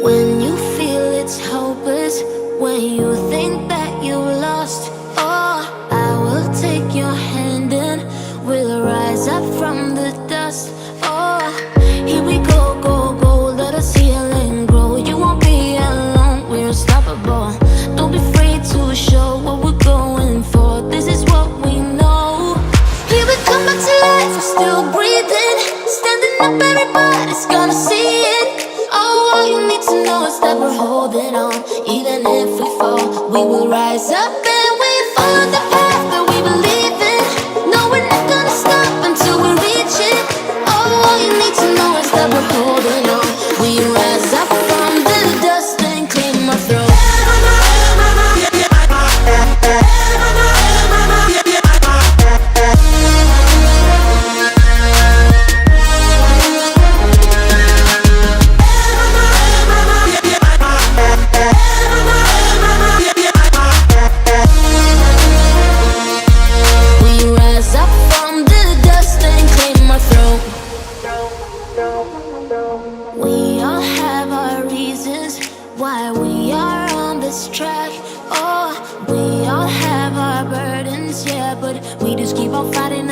When you feel it's hopeless, when you think that you lost, oh, I will take your hand and we'll rise up from the dust. Oh, here we go, go, go, let us heal and grow. You won't be alone, we're unstoppable. Don't be afraid to show what we're going for. This is what we know. Here we come back to life, we're still breathing. Standing up, everybody's gonna see it. Oh, all you need to know is that we're holding on. Even if we fall, we will rise up and we follow the path that we believe in. No, we're not gonna stop until we reach it. Oh, all you need to know is that we're holding on. We rise up from the dust and claim our throne. We all have our reasons why we are on this track. Oh, we all have our burdens, yeah, but we just keep on fighting